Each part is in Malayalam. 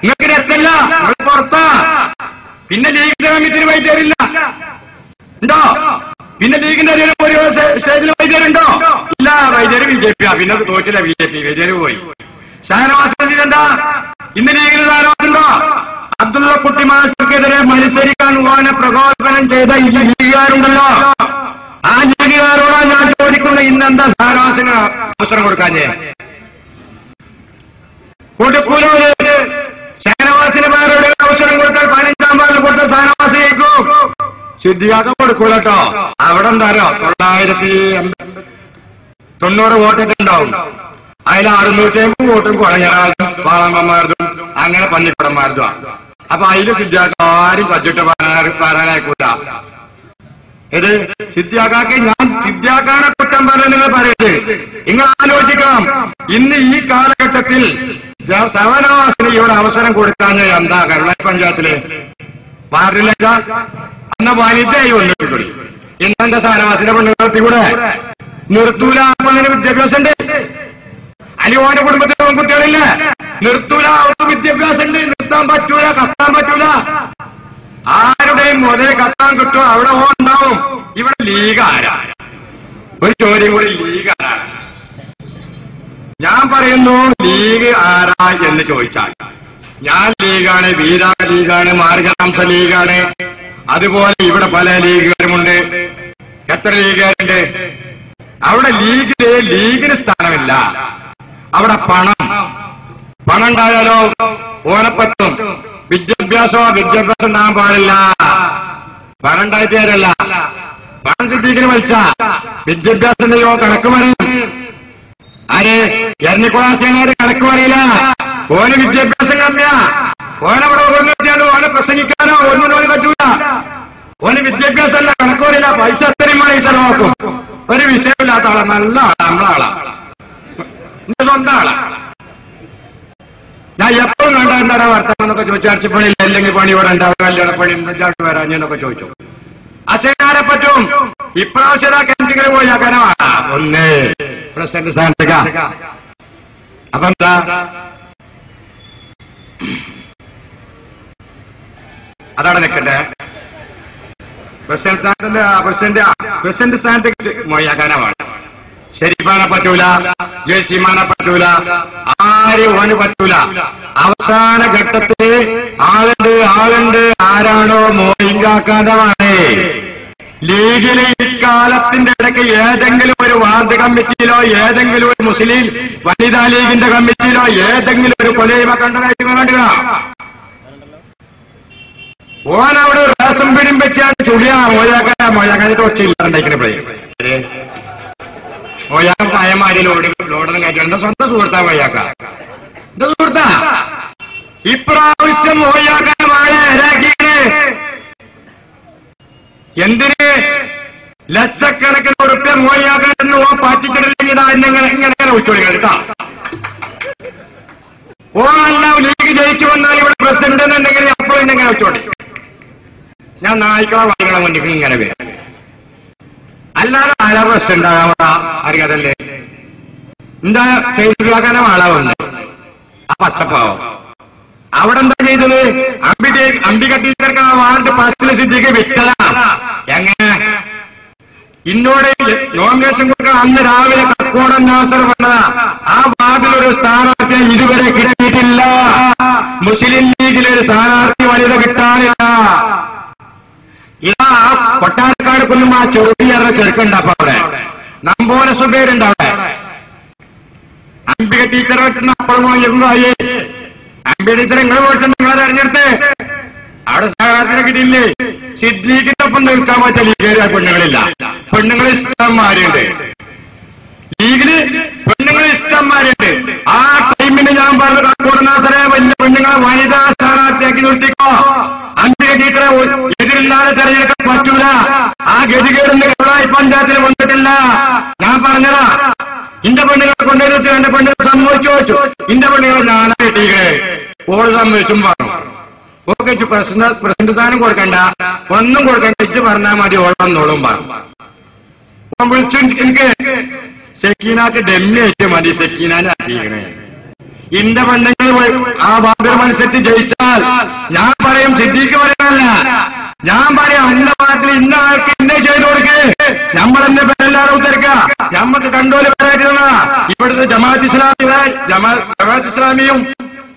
നിങ്ങൾക്ക് രക്ഷല്ല, നിങ്ങൾ പുറത്താ. പിന്നെ ലീഗിന്റെ കമ്മിറ്റിന് വൈദ്യരില്ല ഉണ്ടോ? പിന്നെ ലീഗിന്റെ ഒരു സ്റ്റേജിൽ വൈദ്യരുണ്ടോ? ഇല്ല, വൈദ്യര് BJP. പിന്നെ തോറ്റില്ല BJP, വൈദ്യര് പോയി. ഷാനവാസ് എന്താ ഇന്ന് ലീഗിന് ധാരാളമുണ്ടോ? അബ്ദുള്ള കുട്ടി മാസ്റ്റർക്കെതിരെ മത്സരിക്കാൻ പോകാനെ പ്രകോപനം ചെയ്ത ലീഗുകാരുണ്ടല്ലോ. ആ ലീഗുകാരോടാണ് ഞാൻ ചോദിക്കുന്നത്, ഇന്നെന്താ ഷാനവാസിന് അവസരം കൊടുക്കാഞ്ഞേ? കൊടുക്കൂലോ? ഷാനവാസിന് വേറെ അവസരം കൊടുത്താൽ 15-ാം വാർഡിൽ കൊടുത്ത ഷാനവാസ് ജയിക്കും. സിദ്ദിഖാക്ക കൊടുക്കൂല കേട്ടോ. അവിടെ എന്താരോ 990 വോട്ടൊക്കെ ഉണ്ടാവും. അതിൽ 650 വോട്ടും കുളഞ്ഞറാളും വാളമ്മമാർക്കും അങ്ങനെ പന്നിപ്പടന്മാർക്കും. അപ്പൊ അതില് സിദ്ദിഖാക്ക ആരും കച്ചിട്ട് പാരാനായിക്കൂല. ഇത് സിദ്ദിഖാക്കാക്ക് ഞാൻ സിദ്ദിഖാക്കാനെ കുറ്റം പറയുന്നത് പറയരുത്. നിങ്ങൾ ആലോചിക്കണം, ഇന്ന് ഈ കാലഘട്ടത്തിൽ ഷാനവാസിന് ഇവിടെ അവസരം കൊടുക്കാൻ എന്താ കരുളായി പഞ്ചായത്തില് വാർഡിലേക്ക അന്ന വനിതയായി വന്നിട്ടുള്ളൂ. ഇന്നെന്താ ഷാനവാസിന്റെ പെണ്ണുങ്ങളത്തി കൂടെ നിർത്തൂല? അങ്ങനെ വിദ്യാഭ്യാസം ഉണ്ട്. അലിവാന്റെ കുടുംബത്തിൽ പെൺകുട്ടികളില്ല, നിർത്തൂല. അവർക്ക് വിദ്യാഭ്യാസം ഉണ്ട്, നിർത്താൻ പറ്റൂല, കത്താൻ പറ്റൂല. ആരുടെയും മുതൽ കത്താൻ കിട്ടുമോ അവിടെ ഉണ്ടാവും. ഇവിടെ ലീഗ് ആരാ? ഒരു ചോദ്യം കൂടി, ലീഗ് ആരാ? ഞാൻ പറയുന്നു ലീഗ് ആരാ എന്ന് ചോദിച്ചാൽ ഞാൻ ലീഗാണ്, വീരാ ലീഗാണ്, മാർഗനാംസ ലീഗാണ്. അതുപോലെ ഇവിടെ പല ലീഗുകാരുമുണ്ട്. എത്ര ലീഗുകാരുണ്ട്? അവിടെ ലീഗിന് സ്ഥാനമില്ല. അവിടെ പണം ഉണ്ടായാലോ ഓനപ്പറ്റും. വിദ്യാഭ്യാസം ഉണ്ടാകാൻ പാടില്ല. പണം ഉണ്ടായിട്ട് തരല്ല. പണം സിദ്ദീഖിന് വലിച്ച വിദ്യാഭ്യാസത്തിന്റെ കണക്ക് പറയും. ആര്? എരഞ്ഞിക്കുളാശേനാര് കണക്ക് പറയില്ല. ഓന് വിദ്യാഭ്യാസം കമ്മിയാ. ഓനവിടെ ഓർമ്മിച്ചാലോ ഓനെ പ്രസംഗിക്കാനോ ഒന്നും പറ്റൂല. ഓന് വിദ്യാഭ്യാസമല്ല, കണക്ക് പറയില്ല. പൈസ അത്രയുമായി ചെലവാക്കും. ഒരു വിഷയമില്ലാത്ത ആളാ, നല്ല ആളാ, നമ്മളാളാ, എന്റെ സ്വന്തം ആളാ. ഞാൻ എപ്പോഴും കണ്ട എന്താ വർത്തമാനം എന്നൊക്കെ ചോദിച്ചു. അടച്ചപ്പണിയില്ല, അല്ലെങ്കിൽ പണി ഇവിടെ ഉണ്ടാവും, കല്യാണപ്പണി ചാട്ട് വരാഞ്ഞെന്നൊക്കെ ചോദിച്ചു. അസേനാരെ പറ്റും. ഇപ്രാവശ്യം കെന്റിങ്ങനെ പോയി ആക്കാനാണ് ഒന്ന് പ്രസിഡന്റ് സ്ഥാനത്തേക്ക. അപ്പൊ എന്താ അതാണ് നിൽക്കണ്ടേ? പ്രസിഡന്റ് സ്ഥാനത്തേക്ക് മൊയ്യാക്കാനാണ്. ഷെരീഫാനെ പറ്റൂല, ജയസീമാനെ പറ്റൂല, ആരും ഓന് പറ്റൂല. അവസാന ഘട്ടത്തിൽ ആളുണ്ട് ആരാണോ മോയിങ്കാക്കാനാണ്. ലീഗില് ഇക്കാലത്തിന്റെ ഇടയ്ക്ക് ഏതെങ്കിലും ഒരു വാർഡ് കമ്മിറ്റിയിലോ ഏതെങ്കിലും ഒരു മുസ്ലിം വനിതാ ലീഗിന്റെ കമ്മിറ്റിയിലോ ഏതെങ്കിലും ഒരു കൊലയിമ കണ്ടതായിട്ട് വേണ്ടുക. ഓനവിടെ റേഷൻ പിടിയും വെച്ചാണ് ചുടിയാ മോയാക്കാനായിട്ട് ഒച്ചയില്ലാണ്ടായിരിക്കണേ. മോയാക്ക പായമാരി ലോഡൊന്നും കയറ്റുണ്ട്. സ്വന്തം സുഹൃത്താ മോയാക്ക, എന്റെ സുഹൃത്താ. ഇപ്രാവശ്യം മോയാക്ക മായ ഇരാക്കിയത് എന്തിന്? ലക്ഷക്കണക്കിന് ഉറുപ്പ്യ മോയാക്കാരെന്ന് ഓ പാറ്റിച്ചിട്ടില്ലെങ്കിൽ ഇങ്ങനെ ഉച്ചോളി കേട്ടാ. ഓ അല്ല ലീഗ് ജയിച്ചു വന്നാൽ ഇവിടെ പ്രസിഡന്റ് എന്നുണ്ടെങ്കിൽ അപ്പോഴും ഇങ്ങനെ ഉച്ചോളി. ഞാൻ നായ്ക്കളെ വാങ്ങികളെ മുന്നിൽ ഇങ്ങനെ വരും. അല്ലാതെ ആരാ പ്രസിഡന്റ് ആകാൻ അറിയാതല്ലേ? എന്താ ചെയ്തിട്ടാക്കാനും ആളാവുണ്ട്. ആ പച്ചപ്പാവം അവിടെ എന്താ ചെയ്തത്? അംബിക ടീച്ചർക്ക് ആ വാർഡ് ഫസ്റ്റില് സിദ്ദിഖ് വിറ്റതാ. എങ്ങനെ? ഇന്നോട് നോമിനേഷൻ കൊടുക്കാൻ അന്ന് രാവിലെ കക്കോടൻ നാസർ വന്നതാ. ആ വാർഡിലൊരു സ്ഥാനാർത്ഥി ഇതുവരെ കിട്ടിയിട്ടില്ല. മുസ്ലിം ലീഗിലൊരു സ്ഥാനാർത്ഥി വനിത കിട്ടാനില്ല. ഇതാ കൊട്ടാരക്കാട് കൊല്ലും ആ ചെറുപ്പിയറ ചെറുക്കുണ്ട്. അപ്പൊ അവിടെ നമ്പോല സുബേരുണ്ട്. അവിടെ അംബിക ടീച്ചർ വെച്ചുന്ന അപ്പോഴും എന്തായി? അംബിക ടീച്ചർ നിങ്ങൾ പോയിട്ട് നിങ്ങളെ തെരഞ്ഞെടുത്ത് അവിടെ സ്ഥാനാർത്ഥിനെ കിട്ടിയില്ലേ? സിദ്ദീഖിന്റെ ഒപ്പം നിൽക്കാൻ പറ്റിയ ലീഗുകാർ പെണ്ണുങ്ങളില്ല. പെണ്ണുങ്ങൾ ഇഷ്ടംമാരുണ്ട്. ലീഗില് പെണ്ണുങ്ങൾ ഇഷ്ടംമാരുണ്ട്. ആ ടൈമിന് ഞാൻ പറഞ്ഞു കക്കോടനാസരെ വലിയ പെണ്ണുങ്ങളെ വനിതാ സ്ഥാനാർത്ഥിയാക്കി നിർത്തിക്കോ. അംബിക ടീച്ചറെ എതിരില്ലാതെ തെരഞ്ഞെടുക്കാൻ പറ്റൂല. ആ ഗതികേടുന്ന കരുളായി പഞ്ചായത്തിൽ വന്നിട്ടില്ല. ഞാൻ പറഞ്ഞതാ. ഇന്റെ പെണ്ണുങ്ങളെ കൊണ്ടുവരുത്തി എന്റെ പെണ്ണുങ്ങൾ സമ്മതിച്ചു വെച്ചു. ഇന്റെ പെണ്ണുങ്ങൾ ഞാനായി ടീകളെ ഓൾ സമ്മതിച്ചും പറഞ്ഞു. ഓക്കെ പ്രസിഡന്റ് സ്ഥാനം കൊടുക്കണ്ട, ഒന്നും കൊടുക്കണ്ട, ഇച്ച് പറഞ്ഞാൽ മതി, ഓൾ വന്നോളും പറഞ്ഞു. വിളിച്ചു എനിക്ക് സെക്കീനാക്ക് ഡെമ്മി ആയിട്ട് മതി സെക്കീനാനെ ആക്കിയിരിക്കണേ. ഇന്റെ പെണ്ണുങ്ങൾ ആ ബാബർ അനുസരിച്ച് ജയിച്ചാൽ ഞാൻ പറയും സിദ്ദീഖ് പറയാനല്ല, ഞാൻ പറയാം ഇന്ന പാർട്ടിൽ ഇന്ന ആൾക്ക് ഇന്നേ ചെയ്തു കൊടുക്കേ, നമ്മളെന്നെ പേരെല്ലാരും ഉത്തരിക്കുക. നമ്മക്ക് കണ്ടോല് പേരായിട്ടിരുന്ന ഇവിടുത്തെ ജമാഅത്ത് ഇസ്ലാമിയും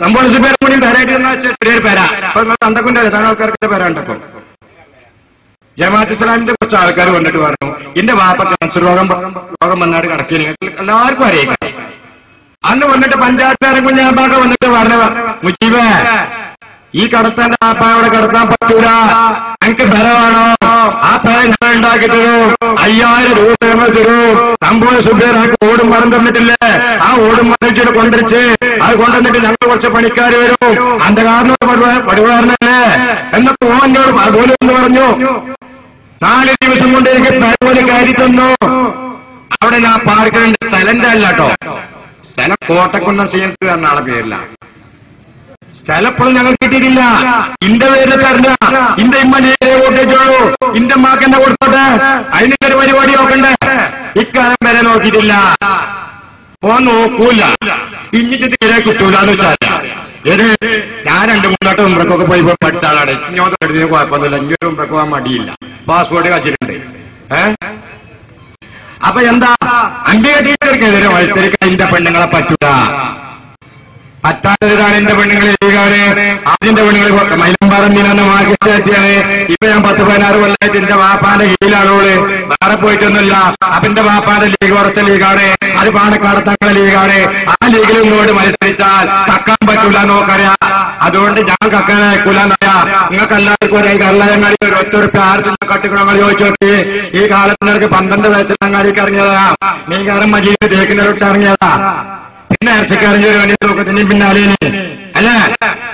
കമ്പോളസി പേരും കൂടി പേരായിട്ടിരുന്ന ചെറിയൊരു പേരാ. അപ്പൊ തണ്ടക്കുന്റെ എത്ര ആൾക്കാർക്ക് പേരാണ്ടപ്പോ ജമാഅത്ത് ഇസ്ലാമിന്റെ കുറച്ച് ആൾക്കാർ വന്നിട്ട് പറഞ്ഞു, എന്റെ വാപ്പ ക്യാൻസർ രോഗം വന്നാട് കിടക്കി, നിങ്ങൾക്ക് എല്ലാവർക്കും അറിയിക്കാം. അന്ന് വന്നിട്ട് പഞ്ചായത്തുകാരൻ കുഞ്ഞാപ്പാക്ക വന്നിട്ട് പറഞ്ഞു, മുജീബേ ഈ കടത്താന്റെ ആപ്പാവിടെ കിടത്താൻ പറ്റൂല, എനിക്ക് ഫലമാണോ? ആ ഫലം ഞാൻ ഉണ്ടാക്കി തരൂ, 5000 രൂപ നമ്മൾ തരൂ. കമ്പോള സുബേറാക്ക് ഓടും മരം തന്നിട്ടില്ലേ, ആ ഓടും മറിച്ചിട്ട് കൊണ്ടിരിച്ച് അത് കൊണ്ടുവന്നിട്ട് ഞങ്ങൾ കുറച്ച് പണിക്കാർ വരും, അന്ധകാരനോട് പടിവാറിനല്ലേ എന്നൊക്കെ ഓനോട് അതുപോലെ എന്ന് പറഞ്ഞു. 4 ദിവസം കൊണ്ട് എനിക്ക് പരപോലെ കയറി തന്നു. അവിടെ ഞാൻ പാർക്കിന്റെ സ്ഥലന്റെ അല്ല കേട്ടോ, സ്ഥലം കോട്ടക്കുന്നം സീനത്ത് എന്ന ആളെ പേരില്ല. സ്ഥലപ്പോഴും ഞങ്ങൾ കിട്ടിയിട്ടില്ല. ഇന്റെ പേരിൽ തരണ്ട, ഇന്റെ ഇമ്മനെ വോട്ടേജോളൂ, ഇന്റെ മാക്കെന്നെ കൊടുത്തോട്ടെ, അതിനൊക്കെ ഒരു പരിപാടി നോക്കണ്ടേ. ഇക്കാലം വരെ നോക്കിയിട്ടില്ല. നോക്കൂല, ഇഞ്ഞിട്ട് തീരെ കിട്ടൂല എന്ന് വെച്ചാൽ ഞാൻ 2-3 ഉംറക്കൊക്കെ പോയി പഠിച്ച ആളാണ്. ഞാൻ തൊട്ടതിന് കുഴപ്പമൊന്നുമില്ല, ഇങ്ങനൊരു ഉംറക്ക് പോകാൻ മടിയില്ല, പാസ്പോർട്ട് കച്ചിട്ടുണ്ട്. അപ്പൊ എന്താ അന്ത്യകെതിരെ മത്സരിക്കാൻ എന്റെ പെണ്ണുങ്ങളെ പറ്റൂല. പറ്റാത്തതാണ് എന്റെ പെണ്ണുങ്ങളെ ലീഗാണ്. ആദ്യന്റെ പെണ്ണുങ്ങൾ മൈലമ്പാറന്നിലാണ് മാർഗത്തിയാണ്. ഇപ്പൊ ഞാൻ 10-16 കൊല്ലമായിട്ട് എന്റെ വാപ്പാന്റെ കീഴിലാണോള്, വേറെ പോയിട്ടൊന്നുമില്ല. അപ്പൊ എന്റെ വാപ്പാന്റെ ലീഗ് ഉറച്ച ലീഗാണ്, അത് പാണക്കാട് തങ്ങളെ ലീഗാണ്. ആ ലീഗിൽ ഇങ്ങോട്ട് മത്സരിച്ചാൽ കക്കാൻ പറ്റൂല നോക്കറിയാം. അതുകൊണ്ട് ഞാൻ കക്കാൻ അയക്കൂല എന്നറിയാം. നിങ്ങൾക്ക് എല്ലാവർക്കും ഒരു കള്ളങ്ങാടി ഒരു ഒറ്റ ആർക്കും കട്ടിക്കുളങ്ങൾ ചോദിച്ചു നോക്കി. ഈ കാലത്തിനർക്ക് 12 വയസ്സിൽ അങ്ങാടിക്ക് ഇറങ്ങിയതാ, മീൻകാരൻ മജീദ് തേക്കിനൊട്ട് ഇറങ്ങിയതാ, പിന്നെ ഇറച്ചിക്കാരൻ്റെ ഒരു വേണ്ടി നോക്കത്തിന് പിന്നാലെ അല്ല.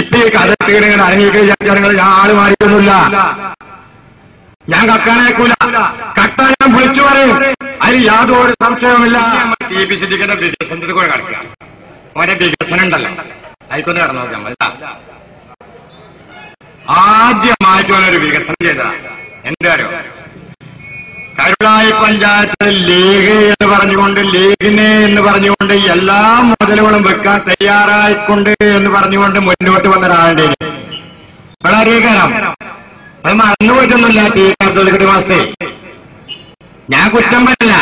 ഇപ്പൊ ഈ കഥകൾ അടങ്ങിക്കഴിഞ്ഞാൽ ഞാൻ ആള് മാറിയൊന്നുമില്ല. ഞാൻ കക്കാനേക്കൂല, കട്ടാൻ ഞാൻ വിളിച്ചു പറയും, അതിന് യാതൊരു സംശയവുമില്ല. TP സിദ്ദീഖിന്റെ വികസനത്തിൽ കൂടെ കിടക്കുക, ഓരോ വികസനം ഉണ്ടല്ലോ, അതിക്കൊന്ന് കടന്നു നോക്കാം. ആദ്യമായിട്ട് ഓരോ വികസനം ചെയ്ത എന്റെ അറിയോ, കരുളായി പഞ്ചായത്തിൽ ലീഗ് എന്ന് പറഞ്ഞുകൊണ്ട്, ലീഗിനെ എന്ന് പറഞ്ഞുകൊണ്ട് എല്ലാ മുതലുകളും വെക്കാൻ തയ്യാറായിക്കൊണ്ട് എന്ന് പറഞ്ഞുകൊണ്ട് മുന്നോട്ട് വന്ന ഒരാളുടെ വളരെ കാലം അത് മറന്നുപോയിട്ടൊന്നുമില്ല. ടി അബ്ദുൽ മാസ്റ്റേ, ഞാൻ കുറ്റം പറ്റില്ല.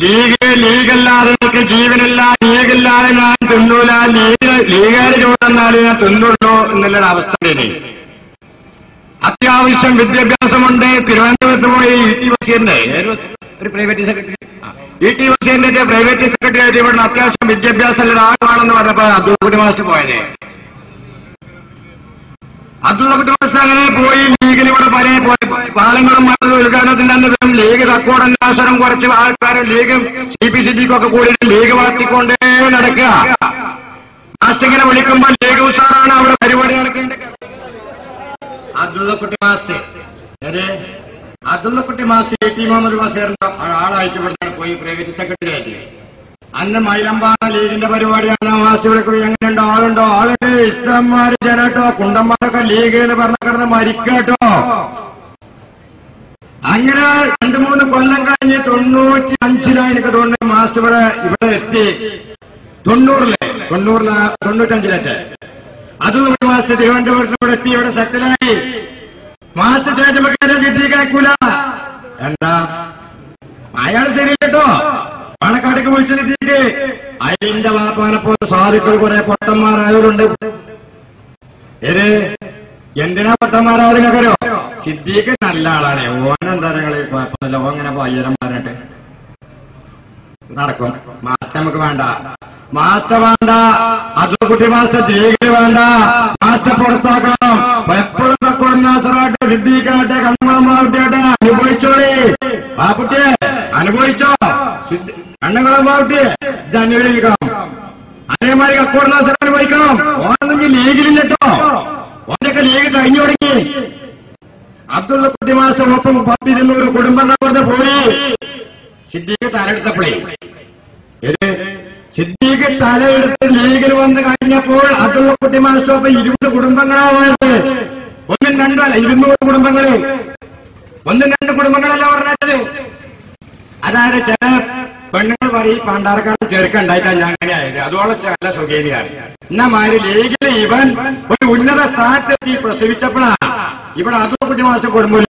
ലീഗല്ലാതെ എനിക്ക് ജീവനില്ല, ലീഗില്ലാതെ ഞാൻ തിന്നൂല, ലീഗാര് ചോദിച്ചാൽ ഞാൻ തിന്നുള്ളൂ എന്നുള്ളൊരു അവസ്ഥയാണ്. അത്യാവശ്യം വിദ്യാഭ്യാസമുണ്ട്. തിരുവനന്തപുരത്ത് പോയി ഇ.ടി. ബഷീറിന്റെ ഒരു പ്രൈവറ്റ് സെക്രട്ടറി, ഇ.ടി. ബഷീറിന്റെ പ്രൈവറ്റ് സെക്രട്ടറി ആയിട്ട് ഇവിടെ അത്യാവശ്യം വിദ്യാഭ്യാസം ഒരാളാണെന്ന് പറഞ്ഞപ്പോ അബ്ദുൽ മാസ്റ്റർ പോയത്. അബ്ദുൽ മാസ്റ്റർ അങ്ങനെ പോയി ലീഗിൽ ഇവിടെ പല പാലങ്ങളും മറ്റുള്ള ഉദ്ഘാടനത്തിന്റെ അന്ന് ലീഗ് തക്കോടന്വേഷണം കുറച്ച് ആൾക്കാരും ലീഗും CP സിദ്ദീഖൊക്കെ കൂടി ലീഗ് വളർത്തിക്കൊണ്ടേ നടക്കുക. മാസ്റ്ററിങ്ങനെ വിളിക്കുമ്പോൾ ലീഗ് ഉഷാറാണ്, അവിടെ പരിപാടി നടക്കേണ്ടത്. Abdullakutty master A.T. മുഹമ്മദ് ബഷീറിന്റെ ആളായിട്ട് ഇവിടെ പോയി പ്രൈവറ്റ് സെക്രട്ടറി ആയിട്ട്. അന്ന് മൈലമ്പാറ ലീഗിന്റെ പരിപാടിയാണ്. മാസ്റ്റർ വിളിക്കും, എങ്ങനെയുണ്ടോ, ആളുണ്ടോ? ആളുണ്ട്, ഇഷ്ടംമാര് ജനട്ടോ, കുണ്ടന്മാരൊക്കെ ലീഗ് എന്ന് പറഞ്ഞ കിടന്ന് മരിക്കട്ടോ. അങ്ങനെ 2-3 കൊല്ലം കഴിഞ്ഞ് 95 എനിക്ക് തോന്നുന്നു മാസ്റ്റർ ഇവിടെ എത്തി. 95 അതും മാസ്റ്റർ തിരുവനന്തപുരത്ത് എത്തി, ഇവിടെ സെറ്റിലായി. Master stage കിട്ടിയേക്കൂല. എന്താ അയാൾ ശരിയല്ലോ, പാണക്കാടേക്ക് വിളിച്ചിട്ട് അതിന്റെ വാപ്പാനെ പോലെ സാധുക്കൾ കുറെ പൊട്ടന്മാരായവരുണ്ട്. എന്തിനാ പൊട്ടന്മാരായവരോ? സിദ്ദീഖ് നല്ല ആളാണ്, ഓനെന്താ കുഴപ്പമില്ല, ഓങ്ങനെ പയ്യരം പറഞ്ഞിട്ട് നടക്കും. മാസ്റ്റർ നമുക്ക് വേണ്ട, മാസ്റ്റർ വേണ്ട, അബ്ദുൽകുട്ടി മാസ്റ്റർ ലീഗ് വേണ്ട, മാസ്റ്റർ പുറത്താക്കണം. എപ്പോഴും നാസറാട്ടെ, സിദ്ദീഖാട്ടെ, കണ്ണുകളമാവട്ടെ, അനുഭവിച്ചോളി. ആ കുട്ടിയെ അനുഭവിച്ചോ, കണ്ണുകളമാവട്ടെ, ഇത് അനുഭവിക്കണം. അതേമാതിരി കക്കോട് നാസർ അനുഭവിക്കണം. ഓനെങ്കിൽ ലീഗിലില്ലട്ടോ, ഓനൊക്കെ ലീഗ് കഴിഞ്ഞു തുടങ്ങി. അബ്ദുൽകുട്ടി മാസ്റ്റർ ഒപ്പം 10-200 കുടുംബങ്ങളുടെ പോയി. സിദ്ദീഖ് തലെടുത്തപ്പോഴേ സിദ്ദീഖ് തലയെടുത്ത് ലീഗിൽ വന്ന് കഴിഞ്ഞപ്പോൾ അബ്ദുൽകുട്ടി മാസ്റ്റർ 20 കുടുംബങ്ങളാണ്. 1-2 അല്ല, 200 കുടുംബങ്ങള്. 1-2 കുടുംബങ്ങളല്ല പറഞ്ഞത്. അതായത് ചില പെണ്ണുങ്ങൾ പറയും പണ്ടാർക്കാലം ചെറുക്കുണ്ടായിട്ടാണ് ഞാൻ അങ്ങനെ ആയത്, അതോളം നല്ല സുഖേനിയാണ്. എന്നാ മാതിരി ലീഗിൽ ഇവൻ ഒരു ഉന്നത സ്ഥാനത്തെത്തി പ്രസവിച്ചപ്പോഴാണ് ഇവിടെ 60 മാസം കൂടുമ്പോൾ